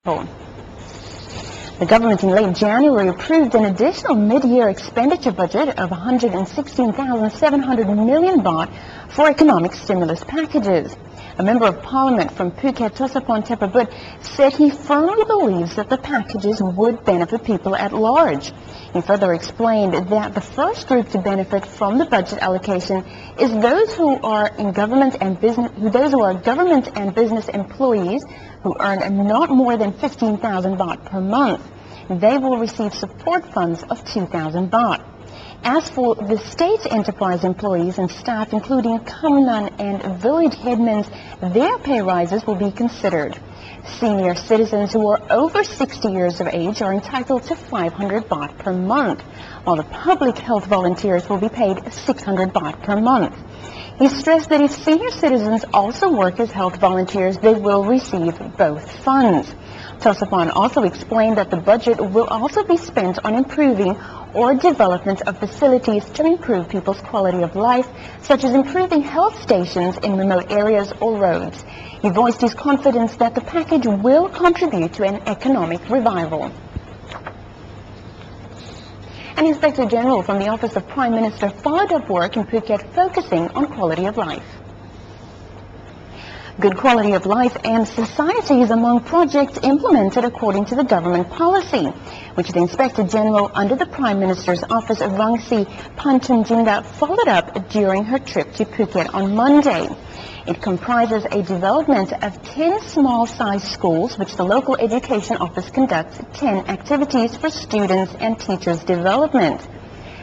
The government in late January approved an additional mid-year expenditure budget of 116,700 million baht for economic stimulus packages. A member of parliament from Phuket, Tosapon Tepabut, said he firmly believes that the packages would benefit people at large. He further explained that the first group to benefit from the budget allocation is those who are government and business employees who earn not more than 15,000 baht per month. They will receive support funds of 2,000 baht. As for the state enterprise employees and staff, including Kamnan and village headmen, their pay rises will be considered. Senior citizens who are over 60 years of age are entitled to 500 baht per month, while the public health volunteers will be paid 600 baht per month. He stressed that if senior citizens also work as health volunteers, they will receive both funds. Tosapon also explained that the budget will also be spent on improving or development of facilities to improve people's quality of life, such as improving health stations in remote areas or roads. He voiced his confidence that the package will contribute to an economic revival. An Inspector General from the Office of Prime Minister followed up work in Phuket focusing on quality of life. Good quality of life and society is among projects implemented according to the government policy, which the Inspector General under the Prime Minister's office, Rangsi Pantunjinda, followed up during her trip to Phuket on Monday. It comprises a development of 10 small-sized schools, which the local education office conducts 10 activities for students and teachers' development.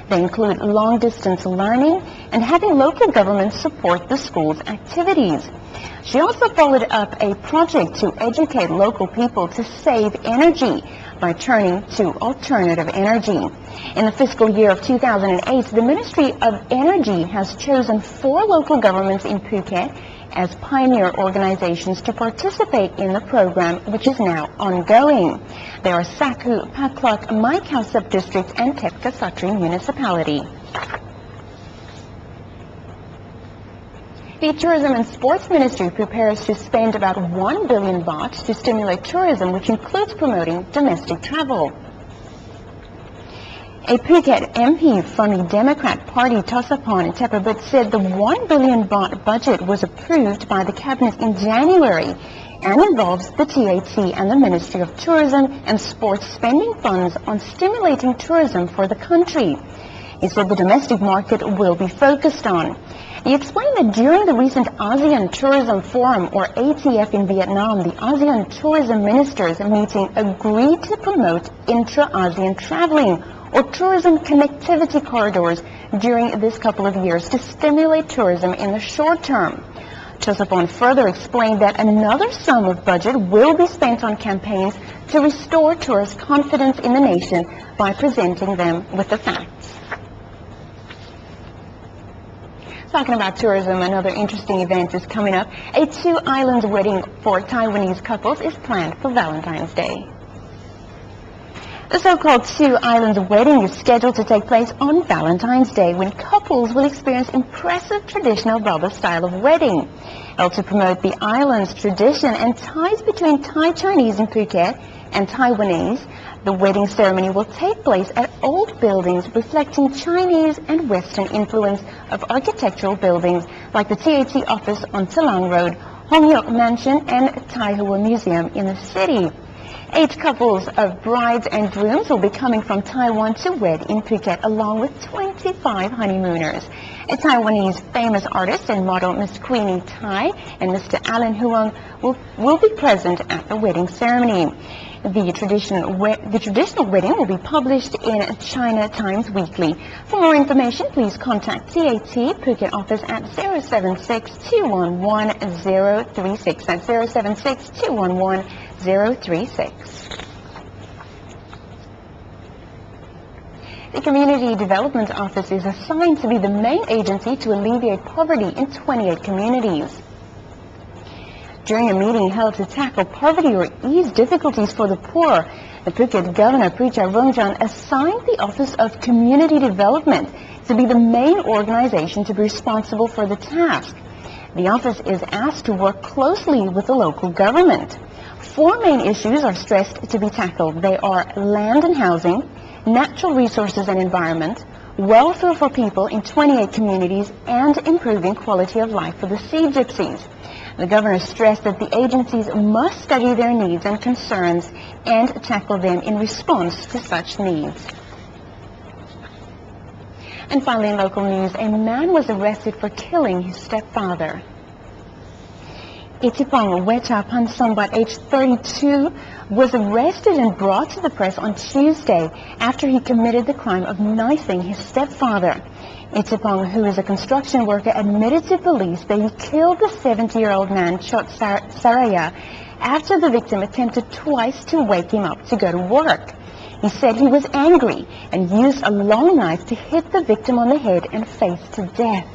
They include long-distance learning and having local governments support the school's activities. She also followed up a project to educate local people to save energy by turning to alternative energy. In the fiscal year of 2008, the Ministry of Energy has chosen 4 local governments in Phuket as pioneer organizations to participate in the program, which is now ongoing. They are Sakhu, Paklak, Mai Khao Sub-District and Tetka Satri Municipality. The Tourism and Sports Ministry prepares to spend about 1 billion baht to stimulate tourism, which includes promoting domestic travel. A Phuket MP from the Democrat Party, Tosapon Tepabut, said the 1 billion baht budget was approved by the Cabinet in January and involves the TAT and the Ministry of Tourism and Sports spending funds on stimulating tourism for the country. He said the domestic market will be focused on. He explained that during the recent ASEAN Tourism Forum, or ATF, in Vietnam, the ASEAN Tourism Ministers meeting agreed to promote intra-ASEAN traveling or tourism connectivity corridors during this couple of years to stimulate tourism in the short term. Tosapon further explained that another sum of budget will be spent on campaigns to restore tourist confidence in the nation by presenting them with the facts. Talking about tourism, another interesting event is coming up. A 2-island wedding for Taiwanese couples is planned for Valentine's Day. The so-called 2-island wedding is scheduled to take place on Valentine's Day, when couples will experience impressive traditional Baba style of wedding. To promote the island's tradition and ties between Thai Chinese in Phuket and Taiwanese, the wedding ceremony will take place at old buildings reflecting Chinese and Western influence of architectural buildings like the TAT office on Talang Road, Hong Yok Mansion and Tai Hua Museum in the city. 8 couples of brides and grooms will be coming from Taiwan to wed in Phuket, along with 25 honeymooners. A Taiwanese famous artist and model, Ms. Queenie Tai and Mr. Alan Huang, will be present at the wedding ceremony. The traditional wedding will be published in China Times Weekly. For more information, please contact TAT Phuket office at 076-211-036. That's 076-211-036. The Community Development Office is assigned to be the main agency to alleviate poverty in 28 communities. During a meeting held to tackle poverty or ease difficulties for the poor, the Phuket Governor Pricha Rongjan assigned the Office of Community Development to be the main organization to be responsible for the task. The office is asked to work closely with the local government. 4 main issues are stressed to be tackled. They are land and housing, natural resources and environment, welfare for people in 28 communities, and improving quality of life for the Sea Gypsies. The governor stressed that the agencies must study their needs and concerns and tackle them in response to such needs. And finally, in local news, a man was arrested for killing his stepfather. Itipong Wecha Sombat, aged 32, was arrested and brought to the press on Tuesday after he committed the crime of knifing his stepfather. Itipong, who is a construction worker, admitted to police that he killed the 70-year-old man, Chot Saraya, after the victim attempted twice to wake him up to go to work. He said he was angry and used a long knife to hit the victim on the head and face to death.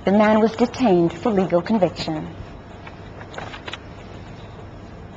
The man was detained for legal conviction.